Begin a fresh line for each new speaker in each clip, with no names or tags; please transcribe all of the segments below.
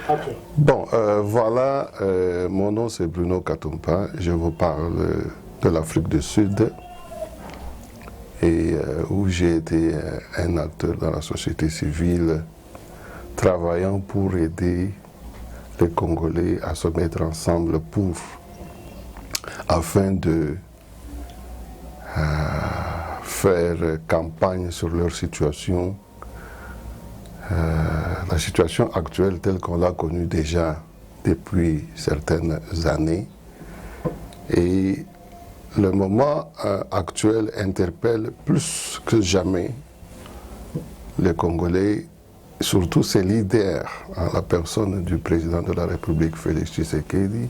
Ok.
Bon, voilà, mon nom c'est Bruno Katumpa, je vous parle de l'Afrique du Sud et où j'ai été un acteur dans la société civile travaillant pour aider les Congolais à se mettre ensemble afin de faire campagne sur leur situation, la situation actuelle telle qu'on l'a connue déjà depuis certaines années. Et le moment actuel interpelle plus que jamais les Congolais, surtout ses leaders, en la personne du président de la République, Félix Tshisekedi,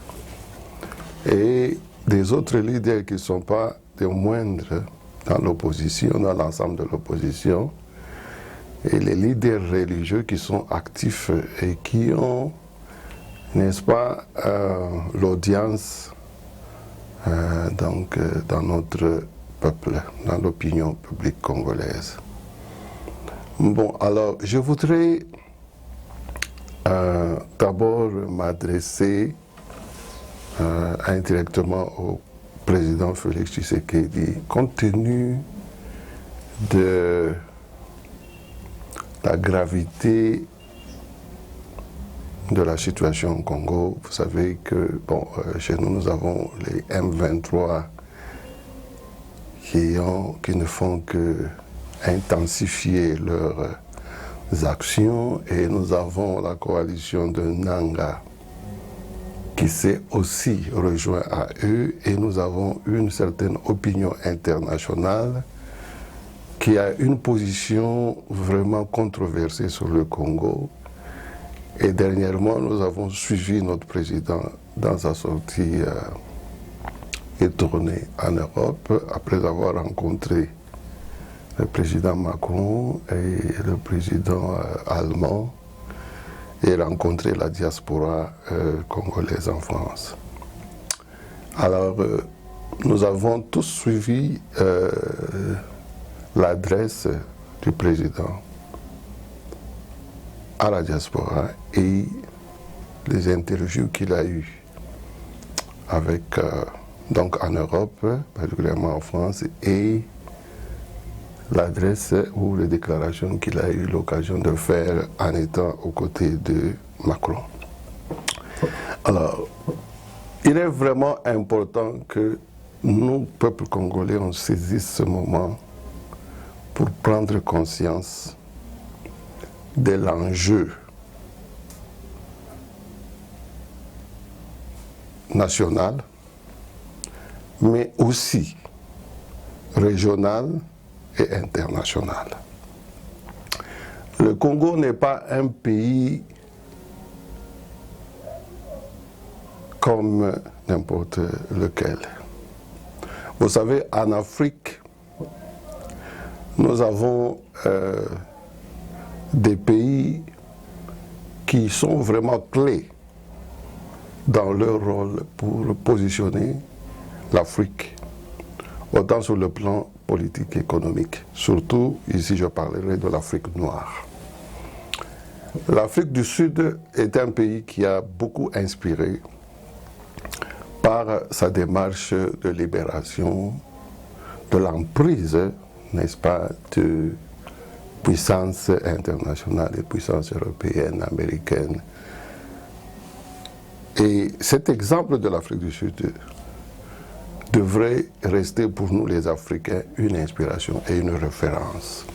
et des autres leaders qui ne sont pas des moindres dans l'opposition, dans l'ensemble de l'opposition, et les leaders religieux qui sont actifs et qui ont, n'est-ce pas, l'audience dans notre peuple, dans l'opinion publique congolaise. Bon, alors, je voudrais d'abord m'adresser indirectement au président Félix Tshisekedi, compte tenu de la gravité de la situation au Congo. Vous savez que chez nous, nous avons les M23 qui ne font que intensifier leurs actions, et nous avons la coalition de Nanga qui s'est aussi rejoint à eux, et nous avons une certaine opinion internationale qui a une position vraiment controversée sur le Congo. Et dernièrement, nous avons suivi notre président dans sa sortie et tournée en Europe, après avoir rencontré le président Macron et le président allemand, et rencontré la diaspora congolaise en France. Alors, nous avons tous suivi l'adresse du président à la diaspora et les interviews qu'il a eues avec, donc en Europe, particulièrement en France, et l'adresse ou les déclarations qu'il a eu l'occasion de faire en étant aux côtés de Macron. Alors, il est vraiment important que nous, peuple congolais, on saisisse ce moment pour prendre conscience de l'enjeu national, mais aussi régional et international. Le Congo n'est pas un pays comme n'importe lequel. Vous savez, en Afrique, nous avons des pays qui sont vraiment clés dans leur rôle pour positionner l'Afrique, autant sur le plan politique et économique. Surtout, ici, je parlerai de l'Afrique noire. L'Afrique du Sud est un pays qui a beaucoup inspiré par sa démarche de libération de l'emprise, n'est-ce pas, de puissances internationales et puissances européennes, américaines. Et cet exemple de l'Afrique du Sud devrait rester pour nous les Africains une inspiration et une référence.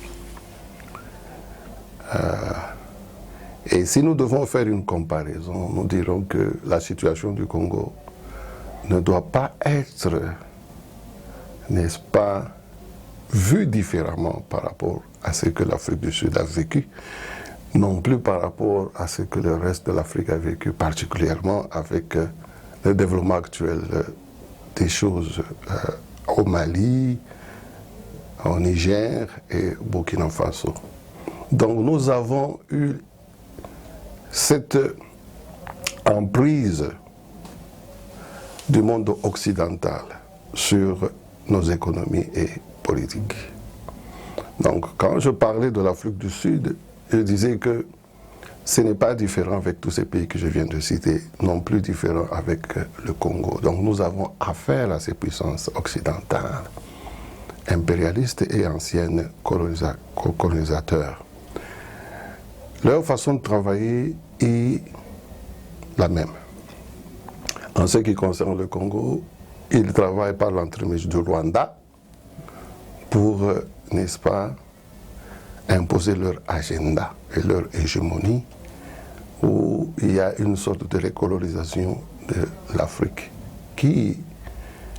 Et si nous devons faire une comparaison, nous dirons que la situation du Congo ne doit pas être, n'est-ce pas, vue différemment par rapport à ce que l'Afrique du Sud a vécu, non plus par rapport à ce que le reste de l'Afrique a vécu, particulièrement avec le développement actuel des choses au Mali, au Niger et au Burkina Faso. Donc nous avons eu cette emprise du monde occidental sur nos économies et politiques. Donc quand je parlais de l'Afrique du Sud, je disais que ce n'est pas différent avec tous ces pays que je viens de citer, non plus différent avec le Congo. Donc nous avons affaire à ces puissances occidentales, impérialistes et anciennes colonisateurs. Leur façon de travailler est la même. En ce qui concerne le Congo, ils travaillent par l'entremise du Rwanda pour, n'est-ce pas, imposer leur agenda et leur hégémonie, où il y a une sorte de recolonisation de l'Afrique qui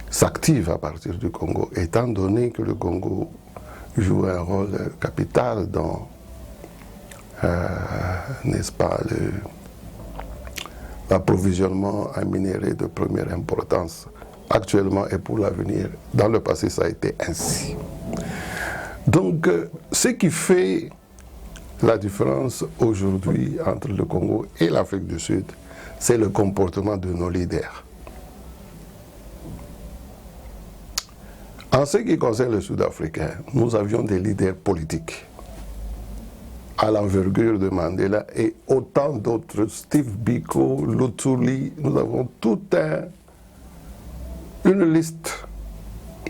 s'active à partir du Congo, étant donné que le Congo joue un rôle capital dans, n'est-ce pas, l'approvisionnement en minerais de première importance actuellement et pour l'avenir. Dans le passé, ça a été ainsi. Donc, ce qui fait la différence aujourd'hui entre le Congo et l'Afrique du Sud, c'est le comportement de nos leaders. En ce qui concerne le Sud-Africain, nous avions des leaders politiques à l'envergure de Mandela et autant d'autres, Steve Biko, Luthuli, nous avons une liste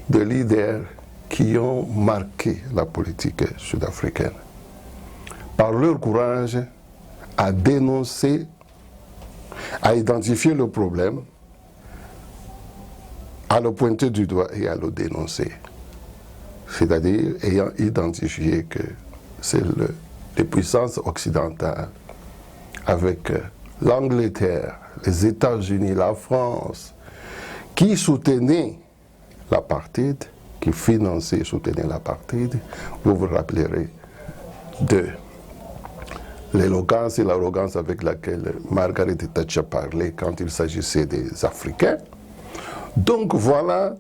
de leaders qui ont marqué la politique sud-africaine par leur courage à dénoncer, à identifier le problème, à le pointer du doigt et à le dénoncer. C'est-à-dire ayant identifié que c'est les puissances occidentales, avec l'Angleterre, les États-Unis, la France, qui soutenaient l'apartheid, qui finançaient et soutenaient l'apartheid. Vous vous rappellerez de l'éloquence et l'arrogance avec laquelle Margaret Thatcher parlait quand il s'agissait des Africains. Donc voilà,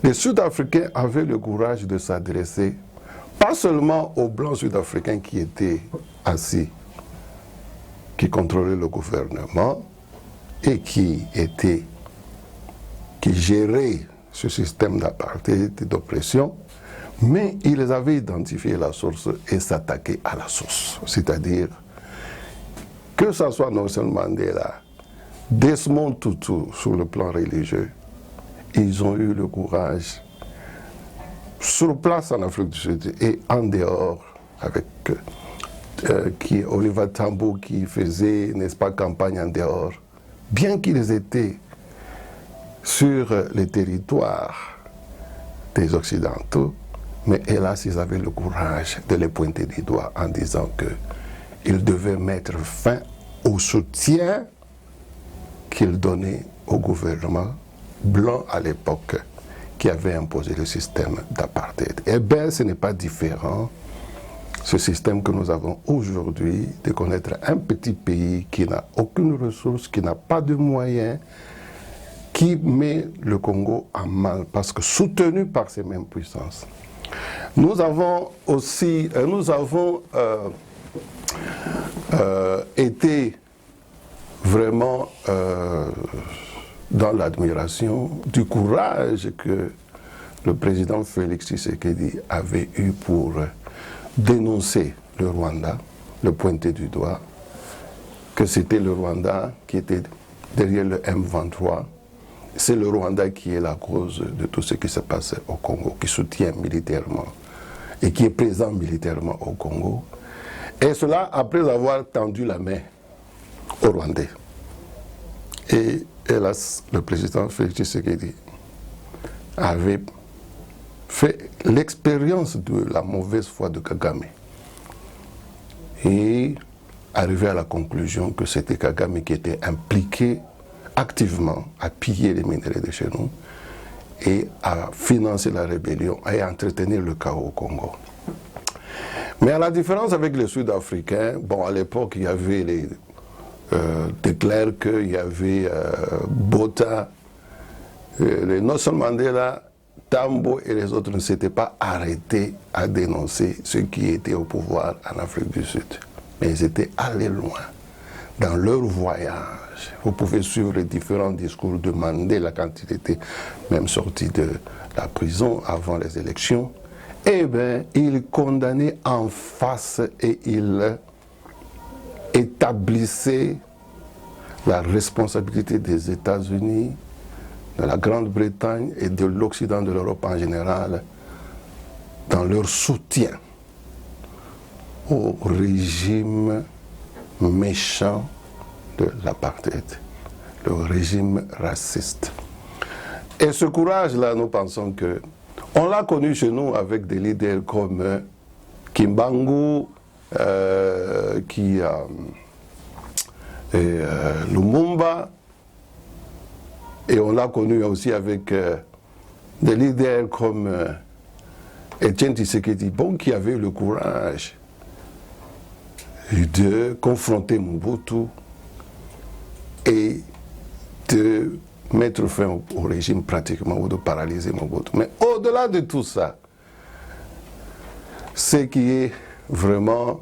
les Sud-Africains avaient le courage de s'adresser pas seulement aux Blancs Sud-Africains qui étaient assis, qui contrôlaient le gouvernement et qui géraient ce système d'apartheid et d'oppression, mais ils avaient identifié la source et s'attaquaient à la source. C'est-à-dire que ce soit Nelson Mandela, Desmond Tutu sur le plan religieux, ils ont eu le courage, sur place en Afrique du Sud et en dehors, avec Oliver Tambo qui faisait, n'est-ce pas, campagne en dehors, bien qu'ils étaient sur les territoires des Occidentaux, mais hélas, ils avaient le courage de les pointer du doigt en disant qu'ils devaient mettre fin au soutien qu'ils donnaient au gouvernement blanc à l'époque qui avait imposé le système d'apartheid. Eh bien, ce n'est pas différent, ce système que nous avons aujourd'hui, de connaître un petit pays qui n'a aucune ressource, qui n'a pas de moyens, qui met le Congo en mal, parce que soutenu par ces mêmes puissances. Nous avons aussi, été vraiment dans l'admiration du courage que le président Félix Tshisekedi avait eu pour dénoncer le Rwanda, le pointer du doigt, que c'était le Rwanda qui était derrière le M23. C'est le Rwanda qui est la cause de tout ce qui se passe au Congo, qui soutient militairement et qui est présent militairement au Congo. Et cela après avoir tendu la main aux Rwandais. Et hélas, le président Félix Tshisekedi avait fait l'expérience de la mauvaise foi de Kagame et arrivé à la conclusion que c'était Kagame qui était impliqué activement à piller les minerais de chez nous et à financer la rébellion et à entretenir le chaos au Congo. Mais à la différence avec les Sud-Africains, bon, à l'époque, il y avait les de Klerk, il y avait Botha, Nelson Mandela, Tambo et les autres ne s'étaient pas arrêtés à dénoncer ceux qui étaient au pouvoir en Afrique du Sud. Mais ils étaient allés loin dans leur voyage. Vous pouvez suivre les différents discours de Mandela quand il était même sorti de la prison avant les élections. Eh bien, il condamnait en face et il établissait la responsabilité des États-Unis, de la Grande-Bretagne et de l'Occident, de l'Europe en général, dans leur soutien au régime méchant de l'apartheid, le régime raciste. Et ce courage-là, nous pensons que on l'a connu chez nous avec des leaders comme Kimbangu, Lumumba, et on l'a connu aussi avec des leaders comme Etienne Tshisekedi, qui avait le courage de confronter Mobutu et de mettre fin au régime pratiquement, ou de paralyser Mobutu. Mais au-delà de tout ça, ce qui est vraiment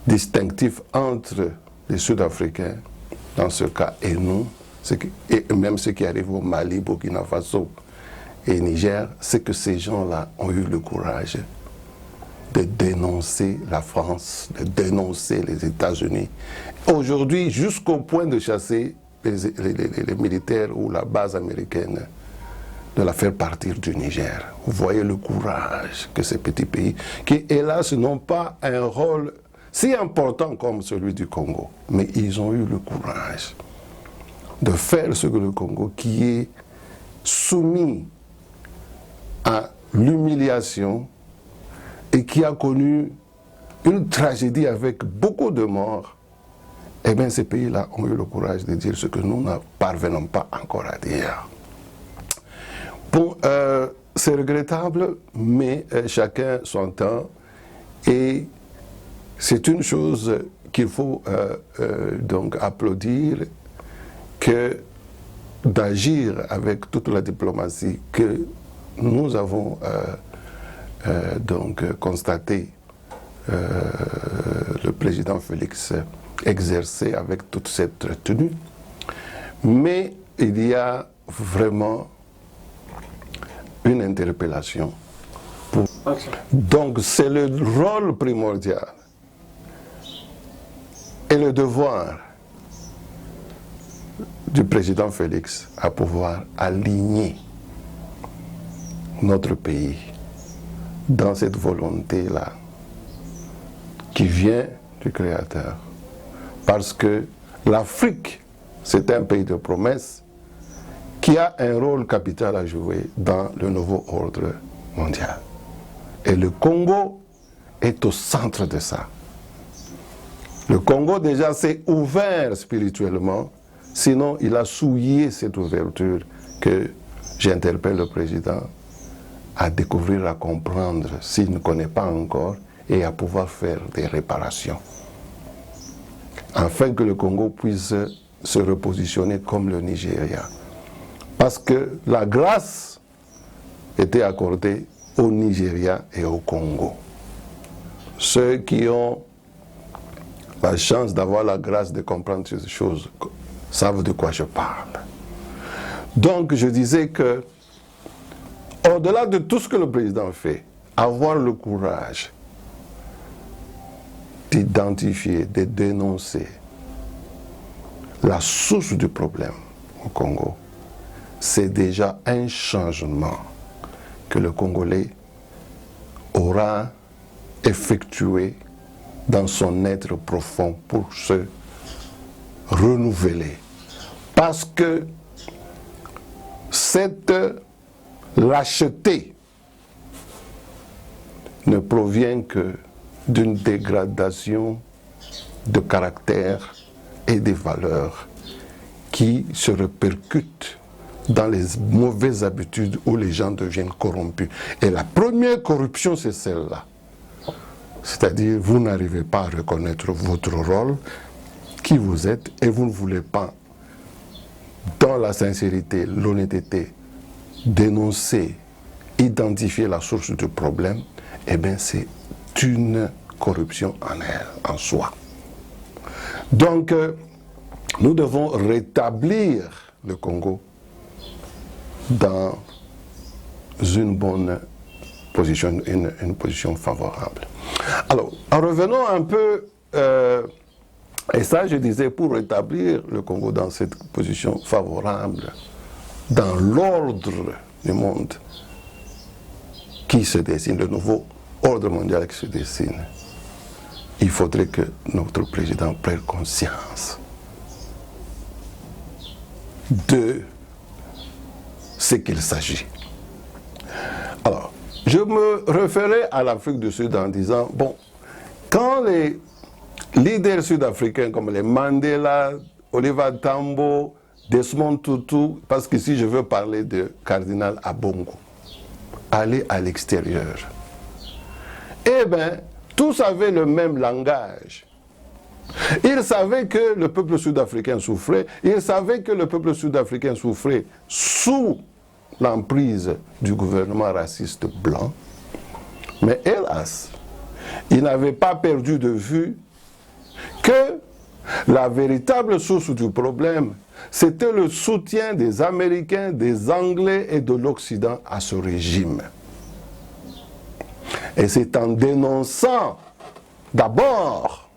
distinctif entre les Sud-Africains, dans ce cas, et nous, et même ce qui arrive au Mali, Burkina Faso et Niger, c'est que ces gens-là ont eu le courage de dénoncer la France, de dénoncer les États-Unis. Aujourd'hui, jusqu'au point de chasser les militaires ou la base américaine, de la faire partir du Niger. Vous voyez le courage que ces petits pays, qui hélas n'ont pas un rôle si important comme celui du Congo, mais ils ont eu le courage de faire ce que le Congo, qui est soumis à l'humiliation et qui a connu une tragédie avec beaucoup de morts, eh bien ces pays-là ont eu le courage de dire ce que nous ne parvenons pas encore à dire. Bon, c'est regrettable, mais chacun son temps, et c'est une chose qu'il faut donc applaudir, que d'agir avec toute la diplomatie que nous avons donc constaté le président Félix exercer avec toute cette tenue. Mais il y a vraiment une interpellation. Donc c'est le rôle primordial et le devoir du président Félix à pouvoir aligner notre pays dans cette volonté-là qui vient du Créateur. Parce que l'Afrique, c'est un pays de promesses qui a un rôle capital à jouer dans le nouveau ordre mondial. Et le Congo est au centre de ça. Le Congo déjà s'est ouvert spirituellement, sinon il a souillé cette ouverture que j'interpelle le président à découvrir, à comprendre s'il ne connaît pas encore et à pouvoir faire des réparations. Afin que le Congo puisse se repositionner comme le Nigeria. Parce que la grâce était accordée au Nigeria et au Congo. Ceux qui ont la chance d'avoir la grâce de comprendre ces choses savent de quoi je parle. Donc je disais que, au-delà de tout ce que le président fait, avoir le courage d'identifier, de dénoncer la source du problème au Congo, c'est déjà un changement que le Congolais aura effectué dans son être profond pour se renouveler. Parce que cette lâcheté ne provient que d'une dégradation de caractère et des valeurs qui se répercutent dans les mauvaises habitudes où les gens deviennent corrompus. Et la première corruption, c'est celle-là. C'est-à-dire, vous n'arrivez pas à reconnaître votre rôle, qui vous êtes, et vous ne voulez pas, dans la sincérité, l'honnêteté, dénoncer, identifier la source du problème. Eh bien, c'est une corruption en elle, en soi. Donc, nous devons rétablir le Congo dans une bonne position, une position favorable. Alors, en revenant un peu et ça je disais, pour rétablir le Congo dans cette position favorable, dans l'ordre du monde qui se dessine, le nouveau ordre mondial qui se dessine, il faudrait que notre président prenne conscience de ce qu'il s'agit. Alors, je me référais à l'Afrique du Sud en disant, bon, quand les leaders sud-africains comme les Mandela, Oliver Tambo, Desmond Tutu, parce qu'ici je veux parler de cardinal Abongo, allaient à l'extérieur, eh bien, tous avaient le même langage. Ils savaient que le peuple sud-africain souffrait, ils savaient que le peuple sud-africain souffrait sous l'emprise du gouvernement raciste blanc, mais hélas, ils n'avaient pas perdu de vue que la véritable source du problème, c'était le soutien des Américains, des Anglais et de l'Occident à ce régime. Et c'est en dénonçant d'abord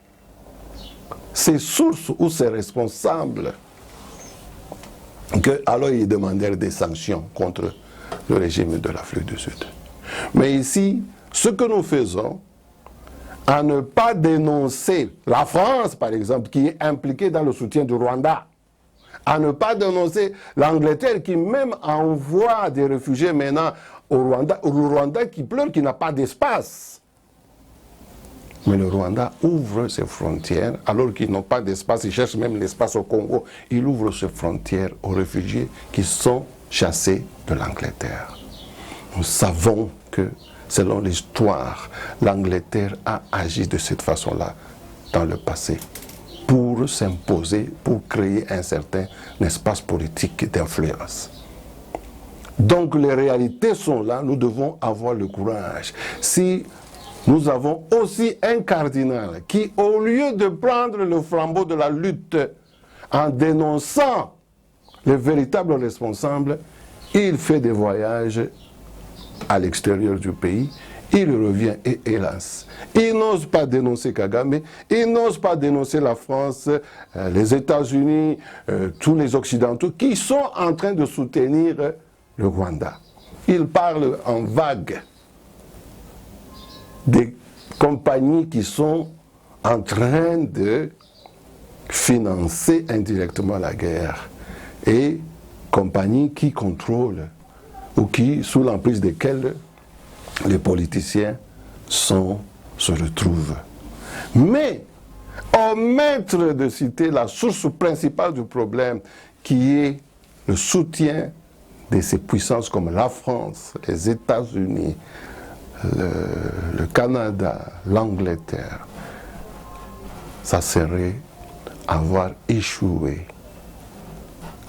ces sources ou ces responsables que alors ils demandèrent des sanctions contre le régime de l'Afrique du Sud. Mais ici, ce que nous faisons, à ne pas dénoncer la France, par exemple, qui est impliquée dans le soutien du Rwanda, à ne pas dénoncer l'Angleterre qui même envoie des réfugiés maintenant au Rwanda qui pleure, qui n'a pas d'espace. Mais le Rwanda ouvre ses frontières, alors qu'ils n'ont pas d'espace, ils cherchent même l'espace au Congo, il ouvre ses frontières aux réfugiés qui sont chassés de l'Angleterre. Nous savons que, selon l'histoire, l'Angleterre a agi de cette façon-là dans le passé, pour s'imposer, pour créer un certain espace politique d'influence. Donc les réalités sont là, nous devons avoir le courage. Si nous avons aussi un cardinal qui, au lieu de prendre le flambeau de la lutte en dénonçant les véritables responsables, il fait des voyages à l'extérieur du pays, il revient et hélas, il n'ose pas dénoncer Kagame, il n'ose pas dénoncer la France, les États-Unis, tous les Occidentaux qui sont en train de soutenir le Rwanda. Il parle en vague des compagnies qui sont en train de financer indirectement la guerre et compagnies qui contrôlent ou qui, sous l'emprise desquelles les politiciens se retrouvent. Mais, omettre de citer la source principale du problème, qui est le soutien de ces puissances comme la France, les États-Unis, le Canada, l'Angleterre, ça serait avoir échoué,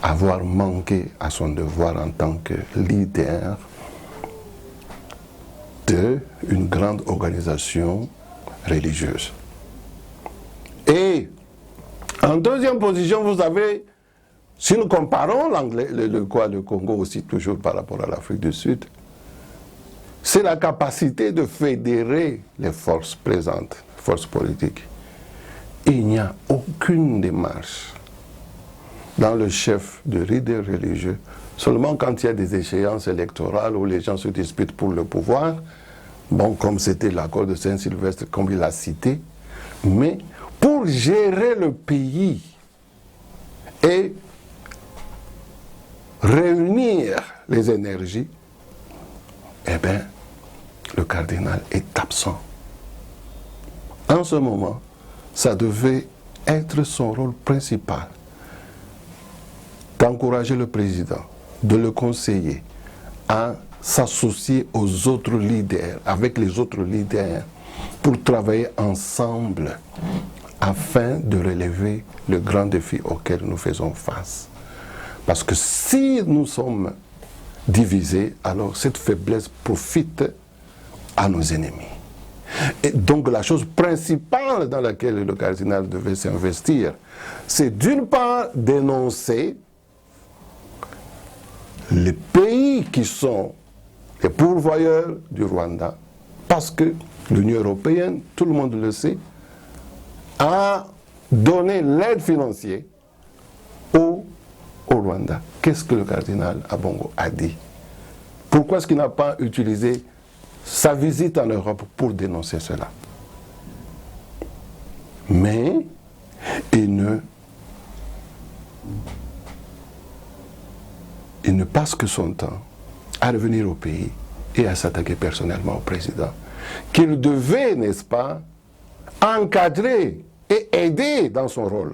avoir manqué à son devoir en tant que leader d'une grande organisation religieuse. Et en deuxième position, vous avez, si nous comparons le Congo aussi toujours par rapport à l'Afrique du Sud, c'est la capacité de fédérer les forces présentes, les forces politiques. Il n'y a aucune démarche dans le chef de leader religieux, seulement quand il y a des échéances électorales où les gens se disputent pour le pouvoir, bon, comme c'était l'accord de Saint-Sylvestre, comme il l'a cité, mais pour gérer le pays et réunir les énergies, eh bien, le cardinal est absent. En ce moment, ça devait être son rôle principal, d'encourager le président, de le conseiller à s'associer aux autres leaders, avec les autres leaders, pour travailler ensemble afin de relever le grand défi auquel nous faisons face. Parce que si nous sommes divisés, alors cette faiblesse profite à nos ennemis. Et donc la chose principale dans laquelle le cardinal devait s'investir, c'est d'une part dénoncer les pays qui sont les pourvoyeurs du Rwanda, parce que l'Union européenne, tout le monde le sait, a donné l'aide financière au Rwanda. Qu'est-ce que le cardinal Ambongo a dit? Pourquoi est-ce qu'il n'a pas utilisé sa visite en Europe pour dénoncer cela? Mais il ne passe que son temps à revenir au pays et à s'attaquer personnellement au président, qu'il devait, n'est-ce pas, encadrer et aider dans son rôle.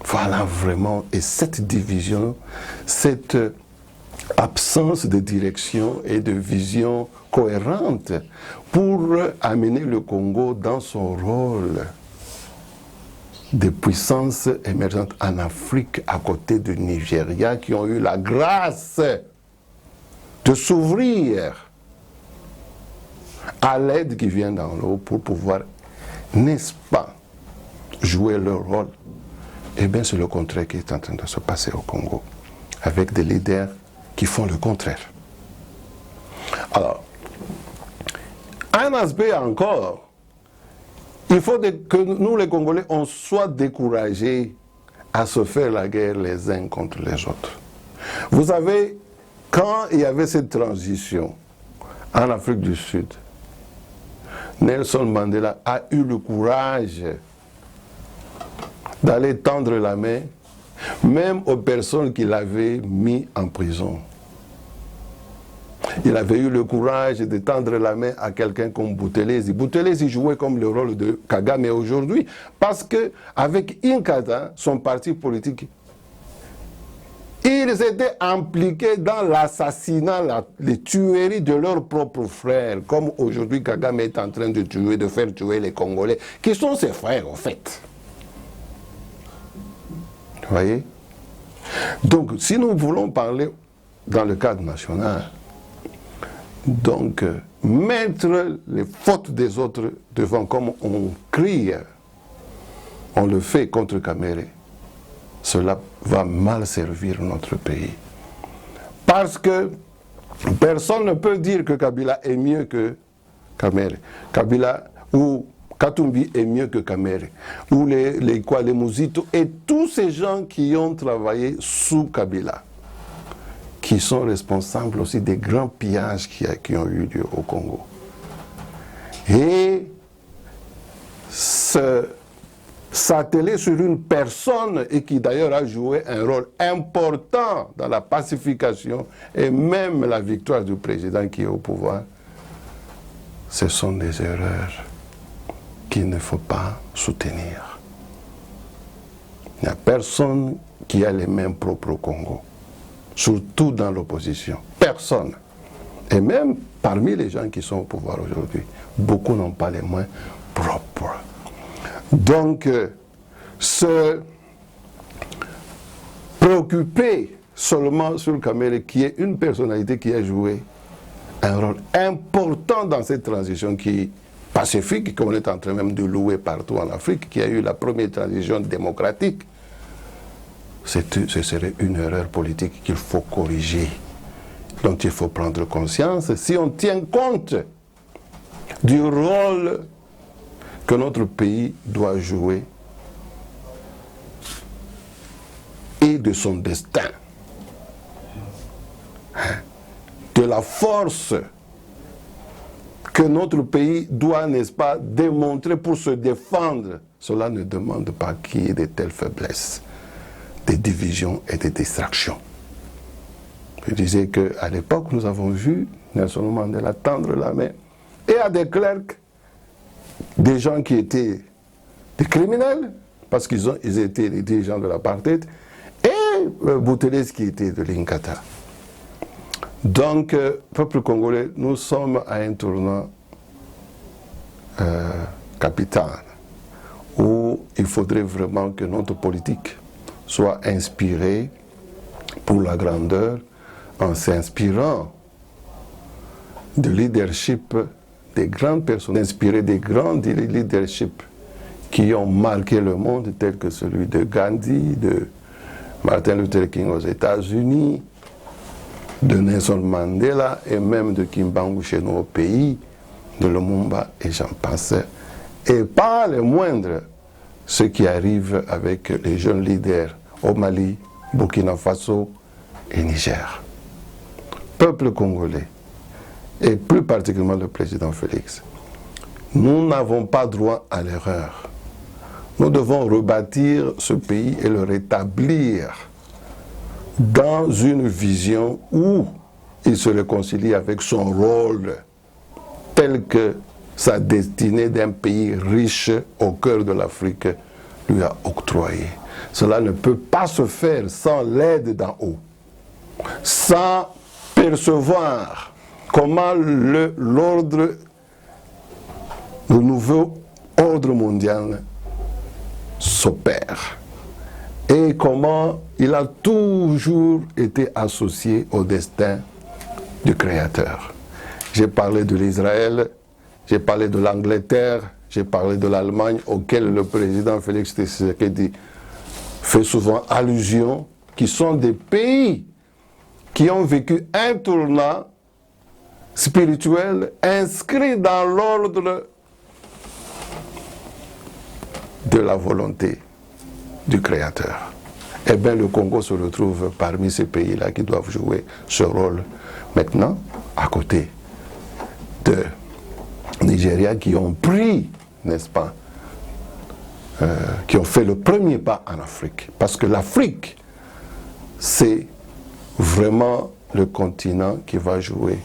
Voilà vraiment, et cette division, cette absence de direction et de vision cohérente pour amener le Congo dans son rôle de puissance émergente en Afrique à côté du Nigeria qui ont eu la grâce de s'ouvrir à l'aide qui vient d'en haut pour pouvoir, n'est-ce pas, jouer leur rôle. Eh bien, c'est le contraire qui est en train de se passer au Congo, avec des leaders qui font le contraire. Alors, un aspect encore, il faut que nous, les Congolais, on soit découragés à se faire la guerre les uns contre les autres. Vous savez, quand il y avait cette transition en Afrique du Sud, Nelson Mandela a eu le courage d'aller tendre la main, même aux personnes qu'il avait mis en prison. Il avait eu le courage de tendre la main à quelqu'un comme Boutelesi. Boutelesi jouait comme le rôle de Kagame aujourd'hui, parce qu'avec Inkatha, son parti politique, ils étaient impliqués dans l'assassinat, les tueries de leurs propres frères, comme aujourd'hui Kagame est en train de faire tuer les Congolais, qui sont ses frères en fait. Vous voyez? Donc, si nous voulons parler dans le cadre national, donc mettre les fautes des autres devant, comme on crie, on le fait contre Kamere, cela va mal servir notre pays. Parce que personne ne peut dire que Kabila est mieux que Kamere. Kabila ou Katumbi est mieux que Kamere. Ou les Muzito et tous ces gens qui ont travaillé sous Kabila, qui sont responsables aussi des grands pillages qui ont eu lieu au Congo. Et s'atteler sur une personne et qui d'ailleurs a joué un rôle important dans la pacification et même la victoire du président qui est au pouvoir, ce sont des erreurs qu'il ne faut pas soutenir. Il n'y a personne qui a les mêmes propres au Congo, surtout dans l'opposition. Personne. Et même parmi les gens qui sont au pouvoir aujourd'hui, beaucoup n'ont pas les mains propres. Donc, se préoccuper seulement sur Kamere, qui est une personnalité qui a joué un rôle important dans cette transition qui est pacifique, qu'on est en train même de louer partout en Afrique, qui a eu la première transition démocratique, ce serait une erreur politique qu'il faut corriger, dont il faut prendre conscience si on tient compte du rôle que notre pays doit jouer et de son destin, de la force que notre pays doit, n'est-ce pas, démontrer pour se défendre. Cela ne demande pas qu'il y ait de telles faiblesses, des divisions et des distractions. Je disais qu'à l'époque, nous avons vu Nelson Mandela tendre la main et à des clercs, des gens qui étaient des criminels, parce qu'ils étaient les dirigeants de l'apartheid, et Boutelesi qui était de l'Inkatha. Donc, peuple congolais, nous sommes à un tournant capital, où il faudrait vraiment que notre politique soit inspirée pour la grandeur, en s'inspirant de leadership des grandes personnes, inspirées des grands leaderships qui ont marqué le monde, tels que celui de Gandhi, de Martin Luther King aux États-Unis, de Nelson Mandela et même de Kimbangu chez nous au pays, de Lumumba et j'en passe, Et pas les moindres, ce qui arrive avec les jeunes leaders au Mali, Burkina Faso et Niger. Peuple congolais, et plus particulièrement le président Félix, nous n'avons pas droit à l'erreur. Nous devons rebâtir ce pays et le rétablir dans une vision où il se réconcilie avec son rôle tel que sa destinée d'un pays riche au cœur de l'Afrique lui a octroyé. Cela ne peut pas se faire sans l'aide d'en haut, sans percevoir comment le nouveau ordre mondial s'opère et comment il a toujours été associé au destin du Créateur. J'ai parlé de l'Israël, j'ai parlé de l'Angleterre, j'ai parlé de l'Allemagne, auquel le président Félix Tshisekedi fait souvent allusion, qui sont des pays qui ont vécu un tournant spirituel inscrit dans l'ordre de la volonté du Créateur. Eh bien, le Congo se retrouve parmi ces pays-là qui doivent jouer ce rôle maintenant, à côté de Nigeria, qui ont pris, n'est-ce pas, qui ont fait le premier pas en Afrique. Parce que l'Afrique, c'est vraiment le continent qui va jouer,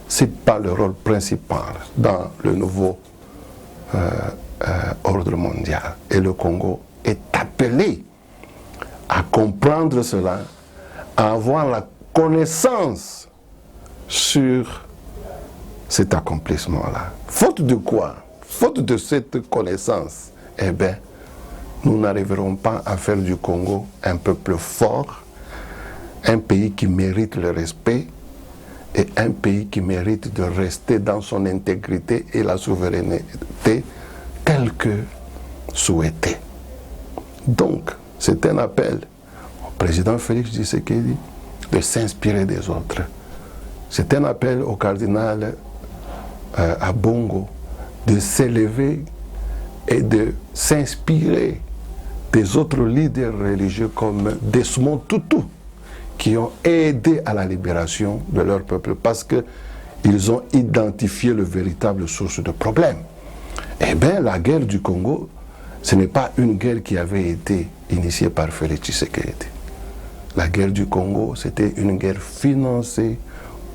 c'est pas le rôle principal dans le nouveau ordre mondial. Et le Congo est appelé à comprendre cela, à avoir la connaissance sur cet accomplissement-là. Faute de quoi? Faute de cette connaissance, eh bien, nous n'arriverons pas à faire du Congo un peuple fort, un pays qui mérite le respect et un pays qui mérite de rester dans son intégrité et la souveraineté telle que souhaitée. Donc, c'est un appel au président Félix Tshisekedi de s'inspirer des autres. C'est un appel au cardinal à Bongo de s'élever et de s'inspirer des autres leaders religieux comme Desmond Tutu, qui ont aidé à la libération de leur peuple parce qu'ils ont identifié le véritable source de problème. Eh bien, la guerre du Congo, ce n'est pas une guerre qui avait été initiée par Félix Tshisekedi. La guerre du Congo, c'était une guerre financée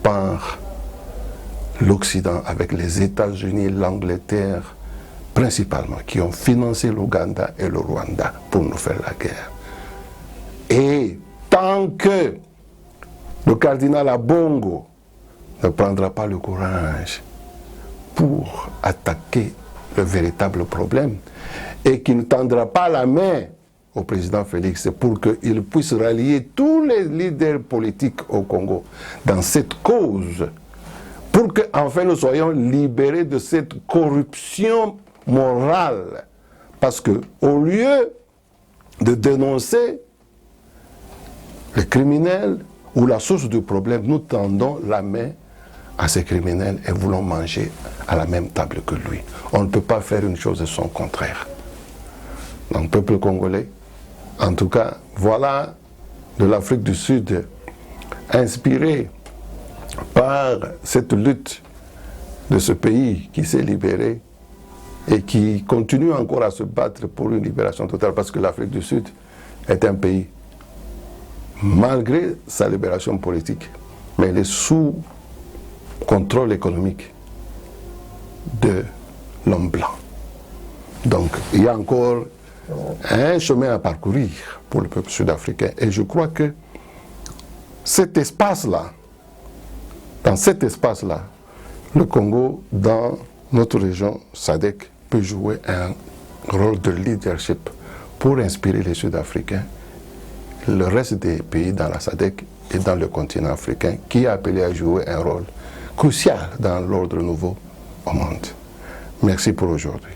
par l'Occident, avec les États-Unis, l'Angleterre, principalement, qui ont financé l'Ouganda et le Rwanda pour nous faire la guerre. Et tant que le cardinal Abongo ne prendra pas le courage pour attaquer le véritable problème et qu'il ne tendra pas la main au président Félix pour qu'il puisse rallier tous les leaders politiques au Congo dans cette cause, pour qu'enfin nous soyons libérés de cette corruption morale. Parce qu'au lieu de dénoncer les criminels ou la source du problème, nous tendons la main à ces criminels et voulons manger à la même table que lui. On ne peut pas faire une chose de son contraire. Donc, peuple congolais, en tout cas, voilà de l'Afrique du Sud, inspiré par cette lutte de ce pays qui s'est libéré et qui continue encore à se battre pour une libération totale, parce que l'Afrique du Sud est un pays, malgré sa libération politique, mais elle est sous contrôle économique de l'homme blanc. Donc, il y a encore un chemin à parcourir pour le peuple sud-africain. Et je crois que cet espace-là, dans cet espace-là, le Congo, dans notre région SADC, peut jouer un rôle de leadership pour inspirer les Sud-Africains, le reste des pays dans la SADC et dans le continent africain, qui est appelé à jouer un rôle crucial dans l'ordre nouveau au monde. Merci pour aujourd'hui.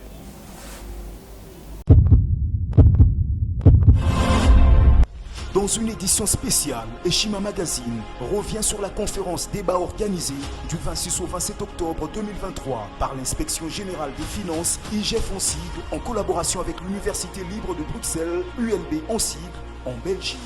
Dans une édition spéciale, Eshima Magazine revient sur la conférence débat organisée du 26 au 27 octobre 2023 par l'Inspection Générale des Finances, IGF en sigle, en collaboration avec l'Université Libre de Bruxelles, ULB en sigle, en Belgique.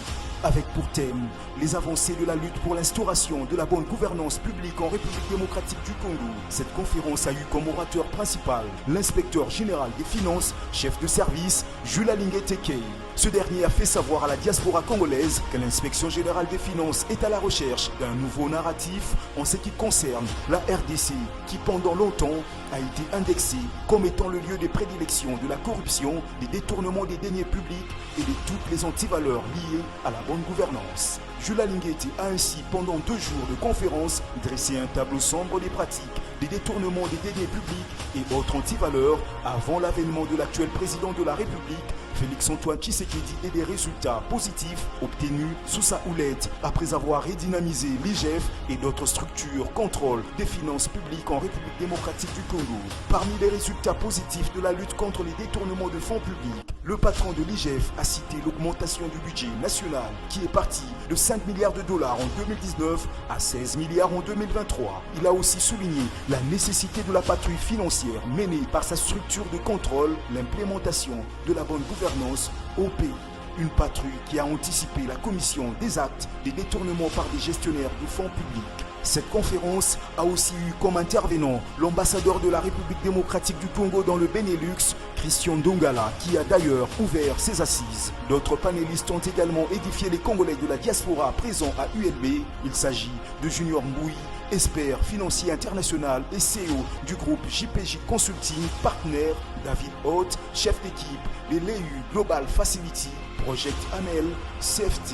Avec pour thème les avancées de la lutte pour l'instauration de la bonne gouvernance publique en République démocratique du Congo. Cette conférence a eu comme orateur principal l'inspecteur général des finances, chef de service, Jules Alingue Tekei. Ce dernier a fait savoir à la diaspora congolaise que l'inspection générale des finances est à la recherche d'un nouveau narratif en ce qui concerne la RDC, qui pendant longtemps a été indexée comme étant le lieu de prédilection de la corruption, des détournements des deniers publics et de toutes les antivaleurs liées à la bonne gouvernance. Jules Alingue a ainsi, pendant 2 jours de conférence, dressé un tableau sombre des pratiques, des détournements des deniers publics et autres antivaleurs avant l'avènement de l'actuel président de la République, Félix-Antoine Tshisekedi, et des résultats positifs obtenus sous sa houlette après avoir redynamisé l'IGF et d'autres structures contrôle des finances publiques en République démocratique du Congo. Parmi les résultats positifs de la lutte contre les détournements de fonds publics, le patron de l'IGF a cité l'augmentation du budget national qui est parti de 5 milliards de dollars en 2019 à 16 milliards en 2023. Il a aussi souligné la nécessité de la patrouille financière menée par sa structure de contrôle, l'implémentation de la bonne gouvernance au pays. Une patrouille qui a anticipé la commission des actes des détournements par des gestionnaires de fonds publics. Cette conférence a aussi eu comme intervenant l'ambassadeur de la République démocratique du Congo dans le Benelux, Christian Dongala, qui a d'ailleurs ouvert ses assises. D'autres panélistes ont également édifié les Congolais de la diaspora présents à ULB. Il s'agit de Junior Mboui, expert financier international et CEO du groupe JPJ Consulting, partenaire David Haute, chef d'équipe de l'EU Global Facility, Project Amel, CFT,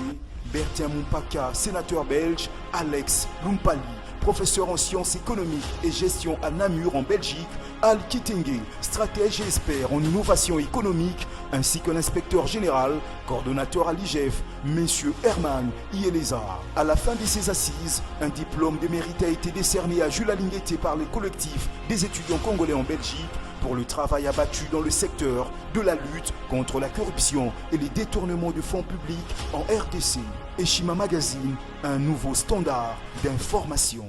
Bertien Mumpaka, sénateur belge, Alex Lumpali, professeur en sciences économiques et gestion à Namur en Belgique, Al Kitenge, stratège et expert en innovation économique, ainsi qu'un inspecteur général, coordonnateur à l'IGF, M. Herman Ieleza. À la fin de ces assises, un diplôme de mérite a été décerné à Jules Alingue par le collectif des étudiants congolais en Belgique pour le travail abattu dans le secteur de la lutte contre la corruption et les détournements de fonds publics en RDC. Eshima Magazine, un nouveau standard d'information.